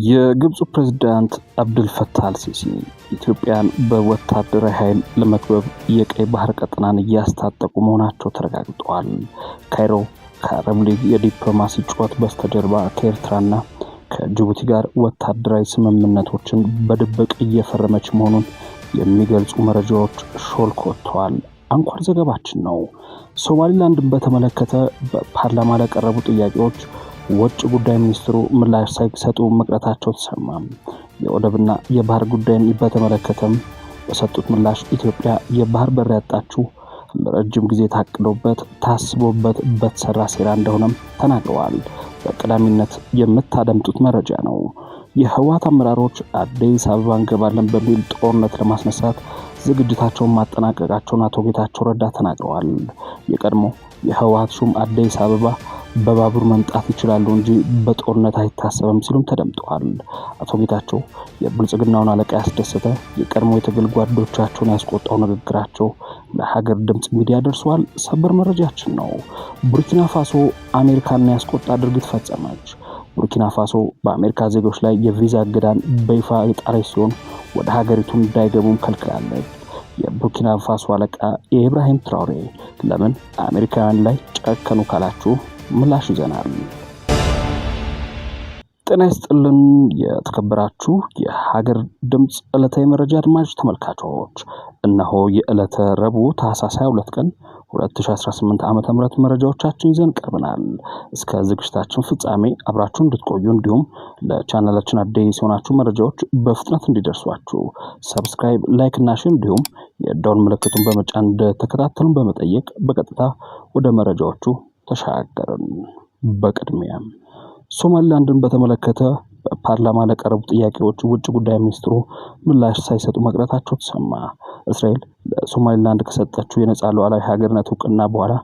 የግብፁ ፕሬዝዳንት አብዱል ፈታህ አልሲሲ ኢትዮጵያን በወታደራዊ ኃይል ለመክበብ የቀይ ባህር ቀጠናን እያስታጠቁ መሆናቸው ተረጋግጧል። ካይሮ ከአረብ ሊግ የዲፕሎማሲ ጩኸት በስተጀርባ ከኤርትራና ከጅቡቲ ጋር ወታደራዊ ስምምነቶችን በድብቅ እየፈረመች መሆኑን የሚገልጹ መረጃዎች ሾልኮ ወጥተዋል። አንኳር ዘገባችን ነው። ሶማሊላንድን በተመለከተ በፓርላማ ለቀረቡ ጥያቄዎች ውጭ ጉዳይ ሚኒስትሩ ምላሽ ሳይሰጡ መቅረታቸው ተሰማ። የወደብና የባህር ጉዳይን በተመለከተም በሰጡት ምላሽ ኢትዮጵያ የባህር በር ያጣችው ለረጅም ጊዜ ታስቦበት በተሰራ ሴራ እንደሆነም ተናግረዋል። በቀዳሚነት የምታደምጡት መረጃ ነው። የህወሓት አመራሮች አዲስ አበባ እንገባለን በሚል ጦርነት ለማስነሳት ዝግጅታቸውን ማጠናቀቃቸውን አቶ ጌታቸው ረዳ ተናግረዋል። የቀድሞ የህወሓት ሹም አዲስ አበባ በባቡር መምጣት ይችላሉ እንጂ በጦርነት አይታሰብም ሲሉም ተደምጠዋል። አቶ ጌታቸው የብልጽግናውን አለቃ ያስደሰተ የቀድሞ የትግል ጓዶቻቸውን ያስቆጣው ንግግራቸው ለሀገር ድምጽ ሚዲያ ደርሷል። ሰበር መረጃችን ነው። ቡርኪና ፋሶ አሜሪካን ያስቆጣ ድርጊት ፈጸመች። ቡርኪና ፋሶ በአሜሪካ ዜጎች ላይ የቪዛ እገዳን በይፋ የጣለች ሲሆን ወደ ሀገሪቱ እንዳይገቡም ከልክላለች። የቡርኪና ፋሶ አለቃ ኢብራሂም ትራውሬ ለምን አሜሪካውያን ላይ ጨከኑ ካላችሁ ምላሽ ይዘናል። ጤና ይስጥልን የተከበራችሁ የሀገር ድምጽ ዕለታዊ መረጃ አድማጭ ተመልካቾች፣ እነሆ የዕለተ ረቡዕ ታህሳስ 22 ቀን 2018 ዓ.ም መረጃዎቻችን ይዘን ቀርበናል። እስከ ዝግጅታችን ፍጻሜ አብራችሁ እንድትቆዩ እንዲሁም ለቻናላችን አዲስ የሆናችሁ መረጃዎች በፍጥነት እንዲደርሷችሁ ሰብስክራይብ፣ ላይክ እና ሼር እንዲሁም የደወል ምልክቱን በመጫን እንድትከታተሉን በመጠየቅ በቀጥታ ወደ መረጃዎቹ ተሻገርን። በቅድሚያ ሶማሊላንድን በተመለከተ በፓርላማ ለቀረቡ ጥያቄዎች ውጭ ጉዳይ ሚኒስትሩ ምላሽ ሳይሰጡ መቅረታቸው ተሰማ። እስራኤል ለሶማሊላንድ ከሰጠችው የነጻ ሉዓላዊ ሀገርነት እውቅና በኋላ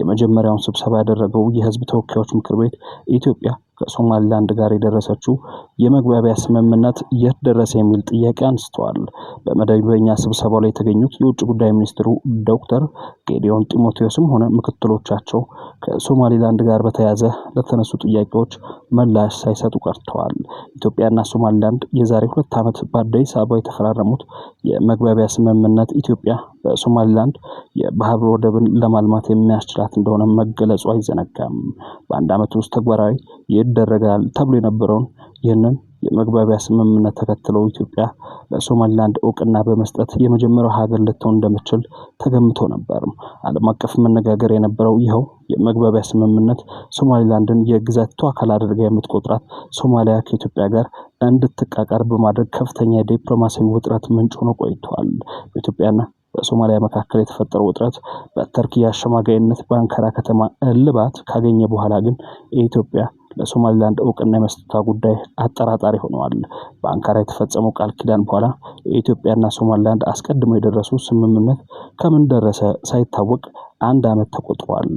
የመጀመሪያውን ስብሰባ ያደረገው የህዝብ ተወካዮች ምክር ቤት ኢትዮጵያ ከሶማሊላንድ ጋር የደረሰችው የመግባቢያ ስምምነት የት ደረሰ የሚል ጥያቄ አንስተዋል። በመደበኛ ስብሰባው ላይ የተገኙት የውጭ ጉዳይ ሚኒስትሩ ዶክተር ጌዲዮን ጢሞቴዎስም ሆነ ምክትሎቻቸው ከሶማሊላንድ ጋር በተያያዘ ለተነሱ ጥያቄዎች ምላሽ ሳይሰጡ ቀርተዋል። ኢትዮጵያና ሶማሊላንድ የዛሬ 2 ዓመት በአዲስ አበባ የተፈራረሙት የመግባቢያ ስምምነት ኢትዮጵያ በሶማሊላንድ የባህር ወደብን ለማልማት የሚያስችላት እንደሆነ መገለጹ አይዘነጋም። በአንድ ዓመት ውስጥ ተግባራዊ ይደረጋል ተብሎ የነበረውን ይህንን የመግባቢያ ስምምነት ተከትለው ኢትዮጵያ ለሶማሊላንድ እውቅና በመስጠት የመጀመሪያው ሀገር ልትሆን እንደምትችል ተገምቶ ነበር። ዓለም አቀፍ መነጋገር የነበረው ይኸው የመግባቢያ ስምምነት ሶማሊላንድን የግዛቷ አካል አድርጋ የምትቆጥራት ሶማሊያ ከኢትዮጵያ ጋር እንድትቃቃር በማድረግ ከፍተኛ የዲፕሎማሲያዊ ውጥረት ምንጭ ሆኖ ቆይቷል። በኢትዮጵያና በሶማሊያ መካከል የተፈጠረው ውጥረት በተርኪ አሸማጋይነት በአንካራ ከተማ እልባት ካገኘ በኋላ ግን የኢትዮጵያ ለሶማሊላንድ እውቅና የመስጠቷ ጉዳይ አጠራጣሪ ሆኗል። በአንካራ የተፈጸመው ቃል ኪዳን በኋላ የኢትዮጵያና ሶማሊላንድ አስቀድመው የደረሱ ስምምነት ከምን ደረሰ ሳይታወቅ 1 ዓመት ተቆጥሯል።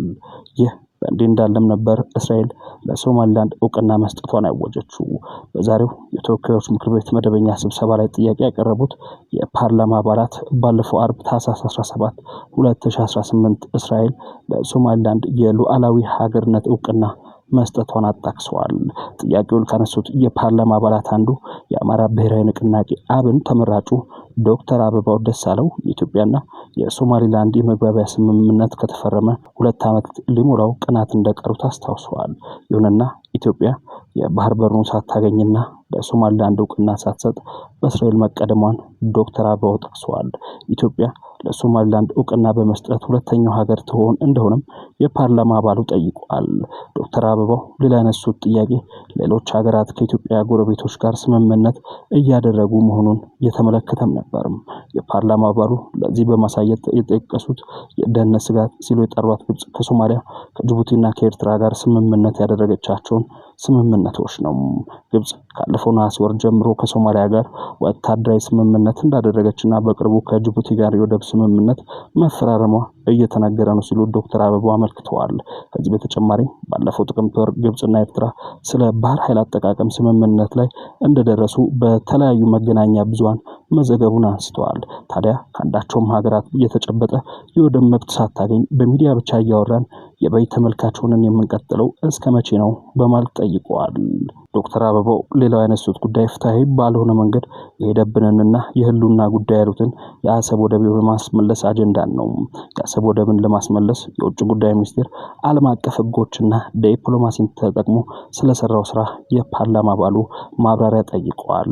ይህ በእንዲህ እንዳለም ነበር እስራኤል ለሶማሊላንድ እውቅና መስጠቷን ያወጀችው። በዛሬው የተወካዮች ምክር ቤት መደበኛ ስብሰባ ላይ ጥያቄ ያቀረቡት የፓርላማ አባላት ባለፈው አርብ ታህሳስ 17 2018 እስራኤል ለሶማሊላንድ የሉዓላዊ ሀገርነት እውቅና መስጠቷን አጣቅሰዋል። ጥያቄውን ካነሱት የፓርላማ አባላት አንዱ የአማራ ብሔራዊ ንቅናቄ አብን ተመራጩ ዶክተር አበባው ደሳለው የኢትዮጵያና የሶማሊላንድ የመግባቢያ ስምምነት ከተፈረመ 2 ዓመት ሊሞላው ቀናት እንደቀሩት አስታውሰዋል። ይሁንና ኢትዮጵያ የባህር በሩን ሳታገኝና ለሶማሊላንድ እውቅና ሳትሰጥ በእስራኤል መቀደሟን ዶክተር አበባው ጠቅሰዋል። ኢትዮጵያ ለሶማሊላንድ እውቅና በመስጠት ሁለተኛው ሀገር ትሆን እንደሆነም የፓርላማ አባሉ ጠይቋል። ዶክተር አበባው ሌላ ያነሱት ጥያቄ ሌሎች ሀገራት ከኢትዮጵያ ጎረቤቶች ጋር ስምምነት እያደረጉ መሆኑን የተመለከተም ነበርም። የፓርላማ አባሉ ለዚህ በማሳየት የጠቀሱት የደህንነት ስጋት ሲሉ የጠሯት ግብጽ ከሶማሊያ ከጅቡቲና ከኤርትራ ጋር ስምምነት ያደረገቻቸውን ስምምነቶች ነው። ግብጽ ካለፈው ነሐሴ ወር ጀምሮ ከሶማሊያ ጋር ወታደራዊ ስምምነት እንዳደረገችና በቅርቡ ከጅቡቲ ጋር የወደብ ስምምነት መፈራረሟ እየተነገረ ነው ሲሉ ዶክተር አበባው አመልክተዋል። ከዚህ በተጨማሪ ባለፈው ጥቅምት ወር ግብጽና ኤርትራ ስለ ባህር ኃይል አጠቃቀም ስምምነት ላይ እንደደረሱ በተለያዩ መገናኛ ብዙሃን መዘገቡን አንስተዋል። ታዲያ ከአንዳቸውም ሀገራት የተጨበጠ የወደብ መብት ሳታገኝ በሚዲያ ብቻ እያወራን የበይ ተመልካች ሆነን የምንቀጥለው እስከ መቼ ነው በማለት ጠይቀዋል። ዶክተር አበባው ሌላው ያነሱት ጉዳይ ፍትሐዊ ባልሆነ መንገድ የሄደብንንና የህልውና ጉዳይ ያሉትን የአሰብ ወደብ የማስመለስ አጀንዳን ነው። የአሰብ ወደብን ለማስመለስ የውጭ ጉዳይ ሚኒስቴር ዓለም አቀፍ ህጎችና ዲፕሎማሲን ተጠቅሞ ስለሰራው ስራ የፓርላማ አባሉ ማብራሪያ ጠይቀዋል።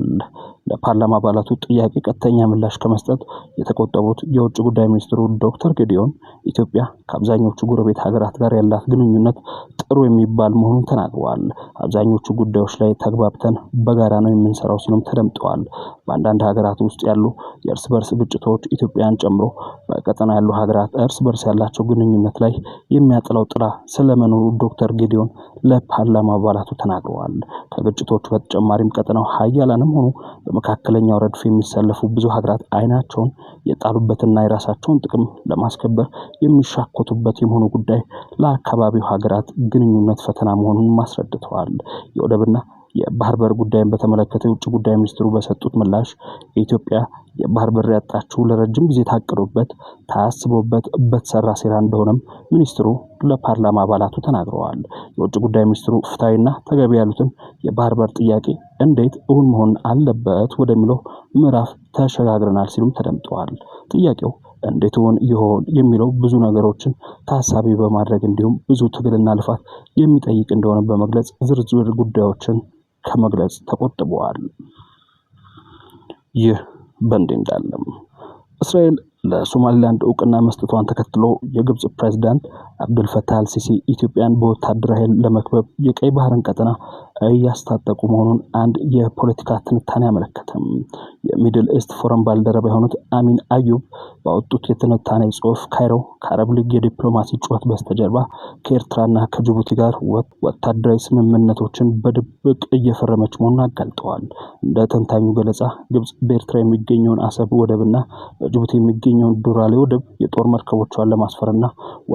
ለፓርላማ አባላቱ ጥያቄ ቀጥተኛ ምላሽ ከመስጠት የተቆጠቡት የውጭ ጉዳይ ሚኒስትሩ ዶክተር ጌዲዮን ኢትዮጵያ ከአብዛኞቹ ጎረቤት ሀገራት ጋር ያላት ግንኙነት ጥሩ የሚባል መሆኑን ተናግረዋል። አብዛኞቹ ጉዳዮች ላይ ተግባብተን በጋራ ነው የምንሰራው ሲሉም ተደምጠዋል። በአንዳንድ ሀገራት ውስጥ ያሉ የእርስ በርስ ግጭቶች ኢትዮጵያን ጨምሮ በቀጠና ያሉ ሀገራት እርስ በርስ ያላቸው ግንኙነት ላይ የሚያጥለው ጥላ ስለመኖሩ ዶክተር ጌዲዮን ለፓርላማ አባላቱ ተናግረዋል። ከግጭቶቹ በተጨማሪም ቀጠናው ሀያላንም ሆኑ በመካከለኛው ረድፍ የሚሰለፉ ብዙ ሀገራት አይናቸውን የጣሉበትና የራሳቸውን ጥቅም ለማስከበር የሚሻኮቱበት የመሆኑ ጉዳይ ለአካባቢው ሀገራት ግንኙነት ፈተና መሆኑን አስረድተዋል። የወደብና የባህር በር ጉዳይን በተመለከተ የውጭ ጉዳይ ሚኒስትሩ በሰጡት ምላሽ የኢትዮጵያ የባህር በር ያጣችው ለረጅም ጊዜ ታቅዶበት ታስቦበት በተሰራ ሴራ እንደሆነም ሚኒስትሩ ለፓርላማ አባላቱ ተናግረዋል። የውጭ ጉዳይ ሚኒስትሩ ፍትሐዊና ተገቢ ያሉትን የባህር በር ጥያቄ እንዴት እውን መሆን አለበት ወደሚለው ምዕራፍ ተሸጋግረናል ሲሉም ተደምጠዋል። ጥያቄው እንዴት እውን ይሆን የሚለው ብዙ ነገሮችን ታሳቢ በማድረግ እንዲሁም ብዙ ትግልና ልፋት የሚጠይቅ እንደሆነ በመግለጽ ዝርዝር ጉዳዮችን ከመግለጽ ተቆጥበዋል። ይህ በእንዲህ እንዳለም እስራኤል ለሶማሊላንድ እውቅና መስጠቷን ተከትሎ የግብጽ ፕሬዝዳንት አብዱልፈታህ አልሲሲ ኢትዮጵያን በወታደራዊ ኃይል ለመክበብ የቀይ ባህርን ቀጠና እያስታጠቁ መሆኑን አንድ የፖለቲካ ትንታኔ አመለከተም። የሚድል ኢስት ፎረም ባልደረባ የሆኑት አሚን አዩብ ባወጡት የትንታኔ ጽሑፍ ካይሮ ከአረብ ሊግ የዲፕሎማሲ ጩኸት በስተጀርባ ከኤርትራና ከጅቡቲ ጋር ወታደራዊ ስምምነቶችን በድብቅ እየፈረመች መሆኑን አጋልጠዋል። እንደ ተንታኙ ገለጻ ግብጽ በኤርትራ የሚገኘውን አሰብ ወደብና በጅቡቲ የሚገኘውን ዱራሌ ወደብ የጦር መርከቦቿን ለማስፈርና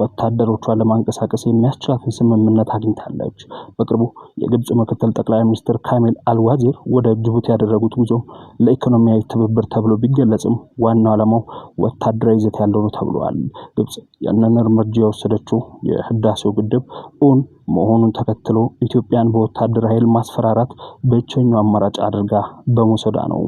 ወታደሮቿን ለማንቀሳቀስ የሚያስችላትን ስምምነት አግኝታለች። በቅርቡ የግብጽ ምክትል ጠቅላይ ሚኒስትር ካሚል አልዋዚር ወደ ጅቡቲ ያደረጉት ጉዞ ለኢኮኖሚያዊ ትብብር ተብሎ ቢገለጽም ዋናው ዓላማው ወታደራዊ ይዘት ያለው ነው ተብሏል። ግብጽ ያንን እርምጃ የወሰደችው የህዳሴው ግድብ እውን መሆኑን ተከትሎ ኢትዮጵያን በወታደራዊ ኃይል ማስፈራራት ብቸኛው አማራጭ አድርጋ በመውሰዷ ነው።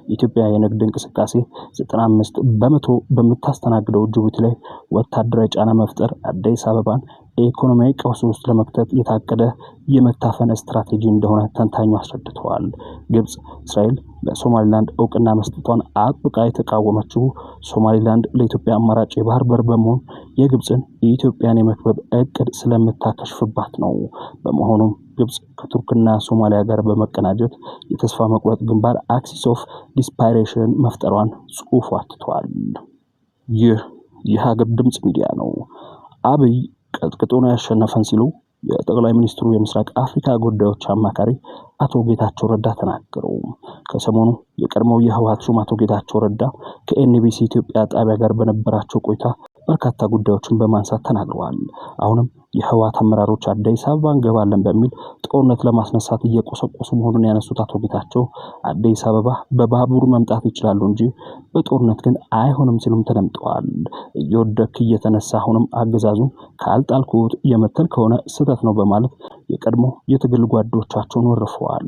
የኢትዮጵያ የንግድ እንቅስቃሴ 95 በመቶ በምታስተናግደው ጅቡቲ ላይ ወታደራዊ ጫና መፍጠር አዲስ አበባን ኢኮኖሚያዊ ቀውስ ውስጥ ለመክተት የታቀደ የመታፈን ስትራቴጂ እንደሆነ ተንታኙ አስረድተዋል። ግብጽ እስራኤል ለሶማሊላንድ እውቅና መስጠቷን አጥብቃ የተቃወመችው ሶማሊላንድ ለኢትዮጵያ አማራጭ የባህር በር በመሆን የግብጽን የኢትዮጵያን የመክበብ እቅድ ስለምታከሽፍባት ነው። በመሆኑም ግብጽ ከቱርክና ሶማሊያ ጋር በመቀናጀት የተስፋ መቁረጥ ግንባር አክሲስ ኦፍ ዲስፓይሬሽን መፍጠሯን ጽሑፉ አትቷል። ይህ የሀገር ድምጽ ሚዲያ ነው። አብይ ቀጥቅጦ ነው ያሸነፈን ሲሉ የጠቅላይ ሚኒስትሩ የምስራቅ አፍሪካ ጉዳዮች አማካሪ አቶ ጌታቸው ረዳ ተናገሩ። ከሰሞኑ የቀድሞው የህወሓት ሹም አቶ ጌታቸው ረዳ ከኤንቢሲ ኢትዮጵያ ጣቢያ ጋር በነበራቸው ቆይታ በርካታ ጉዳዮችን በማንሳት ተናግረዋል። አሁንም የህወሓት አመራሮች አዲስ አበባ እንገባለን በሚል ጦርነት ለማስነሳት እየቆሰቆሱ መሆኑን ያነሱት አቶ ጌታቸው አዲስ አበባ በባቡር መምጣት ይችላሉ እንጂ በጦርነት ግን አይሆንም ሲሉም ተደምጠዋል። እየወደክ እየተነሳ አሁንም አገዛዙ ካልጣልኩት የመተል ከሆነ ስህተት ነው በማለት የቀድሞ የትግል ጓዶቻቸውን ወርፈዋል።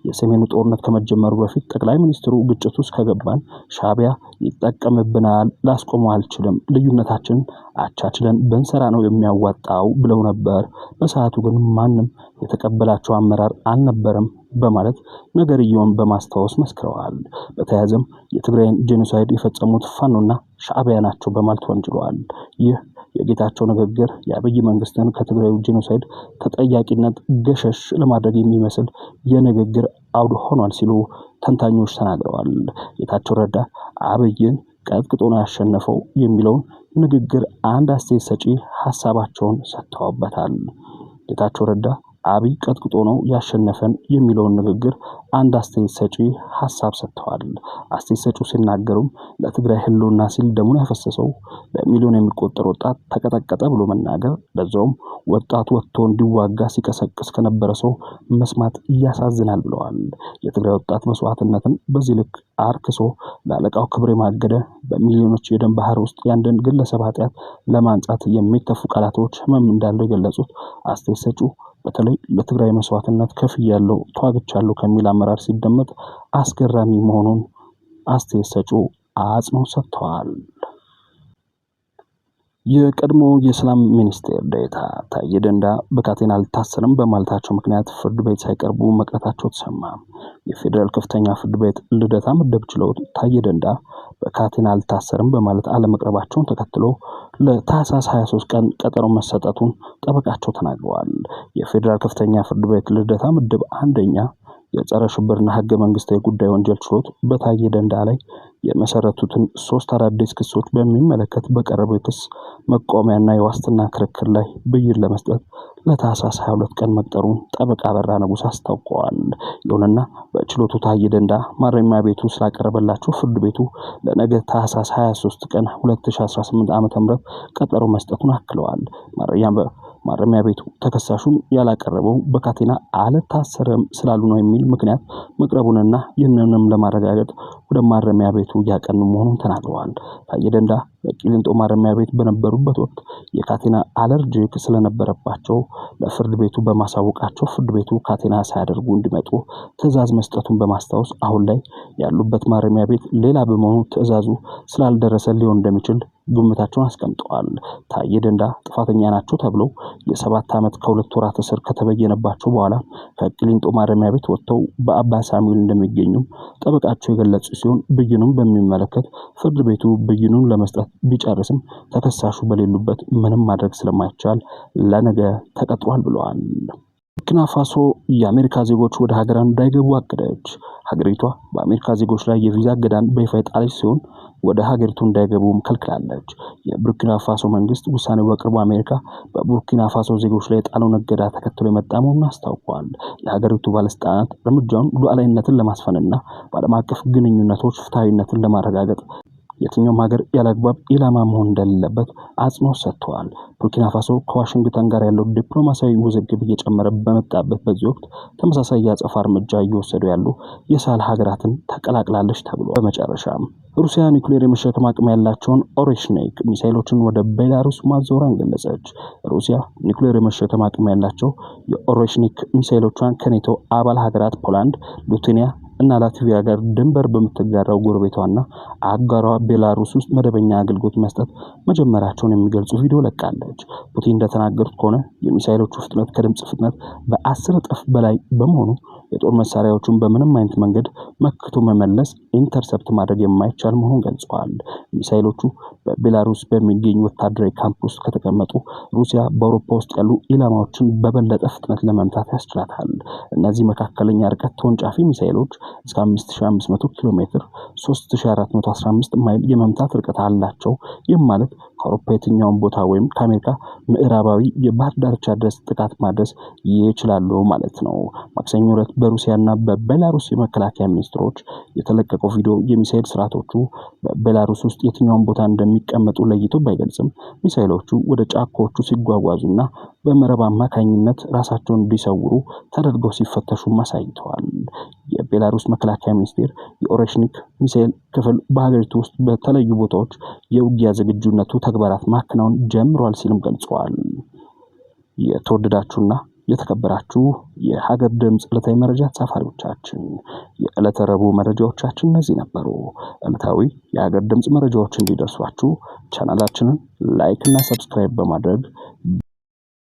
የሰሜኑ ጦርነት ከመጀመሩ በፊት ጠቅላይ ሚኒስትሩ ግጭት ውስጥ ከገባን ሻዕቢያ ይጠቀምብናል፣ ላስቆመው አልችልም፣ ልዩነታችን አቻችለን ብንሰራ ነው የሚያዋጣው ብለው ነበር። በሰዓቱ ግን ማንም የተቀበላቸው አመራር አልነበረም በማለት ነገርየውን በማስታወስ መስክረዋል። በተያያዘም የትግራይን ጄኖሳይድ የፈጸሙት ፋኖና ሻዕቢያ ናቸው በማለት ወንጅለዋል። ይህ የጌታቸው ንግግር የአብይ መንግስትን ከትግራዩ ጄኖሳይድ ተጠያቂነት ገሸሽ ለማድረግ የሚመስል የንግግር አውድ ሆኗል ሲሉ ተንታኞች ተናግረዋል። ጌታቸው ረዳ አብይን ቀጥቅጦ ነው ያሸነፈው የሚለውን ንግግር አንድ አስተያየት ሰጪ ሐሳባቸውን ሰጥተውበታል። ጌታቸው ረዳ አብይ ቀጥቅጦ ነው ያሸነፈን የሚለውን ንግግር አንድ አስተያየት ሰጪ ሐሳብ ሰጥተዋል። አስተያየት ሰጪው ሲናገሩም ለትግራይ ህልውና ሲል ደሙን ያፈሰሰው በሚሊዮን የሚቆጠር ወጣት ተቀጠቀጠ ብሎ መናገር ለዛውም ወጣቱ ወጥቶ እንዲዋጋ ሲቀሰቅስ ከነበረ ሰው መስማት ያሳዝናል ብለዋል። የትግራይ ወጣት መስዋዕትነትን በዚህ ልክ አርክሶ ለአለቃው ክብር ማገደ በሚሊዮኖች የደም ባህር ውስጥ ያንድን ግለሰብ ኃጢአት ለማንጻት የሚተፉ ቃላቶች ህመም እንዳለው የገለጹት አስተያየት ሰጪው በተለይ ለትግራይ መስዋዕትነት ከፍያለሁ ተዋግቻለሁ ከሚል አመራር ሲደመጥ አስገራሚ መሆኑን አስተያየት ሰጪው አጽንኦት ሰጥተዋል። የቀድሞ የሰላም ሚኒስቴር ዴኤታ ታዬ ደንዳ በካቴና አልታሰርም በማለታቸው ምክንያት ፍርድ ቤት ሳይቀርቡ መቅረታቸው ተሰማ። የፌዴራል ከፍተኛ ፍርድ ቤት ልደታ ምድብ ችሎት ታዬ ደንዳ በካቴና አልታሰርም በማለት አለመቅረባቸውን ተከትሎ ለታህሳስ 23 ቀን ቀጠሮ መሰጠቱን ጠበቃቸው ተናግረዋል። የፌዴራል ከፍተኛ ፍርድ ቤት ልደታ ምድብ አንደኛ የጸረ ሽብርና ህገ መንግስታዊ ጉዳይ ወንጀል ችሎት በታዬ ደንዳ ላይ የመሰረቱትን 3 አዳዲስ ክሶች በሚመለከት በቀረበው የክስ መቆሚያና የዋስትና ክርክር ላይ ብይን ለመስጠት ለታህሳስ 22 ቀን መቅጠሩን ጠበቃ አበራ ንጉስ አስታውቀዋል። ይሁንና በችሎቱ ታዬ ደንዳ ማረሚያ ቤቱ ስላቀረበላቸው ፍርድ ቤቱ ለነገ ታህሳስ 23 ቀን 2018 ዓ.ም ቀጠሮ መስጠቱን አክለዋል። ማረሚያ ቤቱ ተከሳሹን ያላቀረበው በካቴና አልታሰረም ስላሉ ነው የሚል ምክንያት መቅረቡንና ይህንንም ለማረጋገጥ ወደ ማረሚያ ቤቱ እያቀኑ መሆኑን ተናግረዋል። ታዬ ደንዳ በቂሊንጦ ማረሚያ ቤት በነበሩበት ወቅት የካቴና አለርጂክ ስለነበረባቸው ለፍርድ ቤቱ በማሳወቃቸው ፍርድ ቤቱ ካቴና ሳያደርጉ እንዲመጡ ትዕዛዝ መስጠቱን በማስታወስ አሁን ላይ ያሉበት ማረሚያ ቤት ሌላ በመሆኑ ትዕዛዙ ስላልደረሰ ሊሆን እንደሚችል ግምታቸውን አስቀምጠዋል። ታዬ ደንዳ ጥፋተኛ ናቸው ተብለው የ7 ዓመት ከ2 ወራት እስር ከተበየነባቸው በኋላ ከቂሊንጦ ማረሚያ ቤት ወጥተው በአባ ሳሙኤል እንደሚገኙ ጠበቃቸው የገለጹ ሲሆን ብይኑን በሚመለከት ፍርድ ቤቱ ብይኑን ለመስጠት ቢጨርስም ተከሳሹ በሌሉበት ምንም ማድረግ ስለማይቻል ለነገ ተቀጥሯል ብለዋል። ቡርኪና ፋሶ የአሜሪካ ዜጎች ወደ ሀገር እንዳይገቡ አገደች። ሀገሪቷ በአሜሪካ ዜጎች ላይ የቪዛ እገዳን በይፋ የጣለች ሲሆን ወደ ሀገሪቱ እንዳይገቡም ከልክላለች። የቡርኪና ፋሶ መንግስት ውሳኔው በቅርቡ አሜሪካ በቡርኪና ፋሶ ዜጎች ላይ የጣለውን እገዳ ተከትሎ የመጣ መሆኑን አስታውቋል። የሀገሪቱ ባለስልጣናት እርምጃውን ሉዓላዊነትን ለማስፈንና በዓለም አቀፍ ግንኙነቶች ፍትሐዊነትን ለማረጋገጥ የትኛውም ሀገር ያለአግባብ ኢላማ መሆን እንደሌለበት አጽንኦት ሰጥተዋል። ቡርኪና ፋሶ ከዋሽንግተን ጋር ያለው ዲፕሎማሲያዊ ውዝግብ እየጨመረ በመጣበት በዚህ ወቅት ተመሳሳይ የአጸፋ እርምጃ እየወሰዱ ያሉ የሳህል ሀገራትን ተቀላቅላለች ተብሎ በመጨረሻም ሩሲያ ኒውክሌር የመሸከም አቅም ያላቸውን ኦሬሽኒክ ሚሳይሎችን ወደ ቤላሩስ ማዛወሯን ገለጸች። ሩሲያ ኒውክሌር የመሸከም አቅም ያላቸው የኦሬሽኒክ ሚሳይሎቿን ከኔቶ አባል ሀገራት ፖላንድ፣ ሊቱዌኒያ እና ላትቪያ ጋር ድንበር በምትጋራው ጎረቤቷና አጋሯ ቤላሩስ ውስጥ መደበኛ አገልግሎት መስጠት መጀመራቸውን የሚገልጹ ቪዲዮ ለቃለች። ፑቲን እንደተናገሩት ከሆነ የሚሳይሎቹ ፍጥነት ከድምጽ ፍጥነት በ10 እጥፍ በላይ በመሆኑ የጦር መሳሪያዎቹን በምንም አይነት መንገድ መክቶ መመለስ ኢንተርሰፕት ማድረግ የማይቻል መሆኑን ገልጸዋል። ሚሳይሎቹ በቤላሩስ በሚገኙ ወታደራዊ ካምፕ ውስጥ ከተቀመጡ ሩሲያ በአውሮፓ ውስጥ ያሉ ኢላማዎችን በበለጠ ፍጥነት ለመምታት ያስችላታል። እነዚህ መካከለኛ ርቀት ተወንጫፊ ሚሳይሎች እስከ 5500 ኪሎ ሜትር 3415 ማይል የመምታት ርቀት አላቸው። ይህም ማለት ከአውሮፓ የትኛውን ቦታ ወይም ከአሜሪካ ምዕራባዊ የባህር ዳርቻ ድረስ ጥቃት ማድረስ ይችላሉ ማለት ነው። ማክሰኞ ዕለት በሩሲያና በቤላሩስ የመከላከያ ሚኒስትሮች የተለቀቀው ቪዲዮ የሚሳይል ስርዓቶቹ በቤላሩስ ውስጥ የትኛውን ቦታ እንደሚቀመጡ ለይቶ ባይገልጽም ሚሳይሎቹ ወደ ጫካዎቹ ሲጓጓዙና በመረብ አማካኝነት ራሳቸውን እንዲሰውሩ ተደርገው ሲፈተሹ አሳይተዋል። የቤላሩስ መከላከያ ሚኒስቴር የኦሬሽኒክ ሚሳይል ክፍል በሀገሪቱ ውስጥ በተለያዩ ቦታዎች የውጊያ ዝግጁነቱ ተግባራት ማከናወን ጀምሯል ሲልም ገልጸዋል። የተወደዳችሁና የተከበራችሁ የሀገር ድምጽ ዕለታዊ መረጃ ተሳፋሪዎቻችን የዕለተ ረቡዕ መረጃዎቻችን እነዚህ ነበሩ። ዕለታዊ የሀገር ድምጽ መረጃዎች እንዲደርሷችሁ ቻናላችንን ላይክ እና ሰብስክራይብ በማድረግ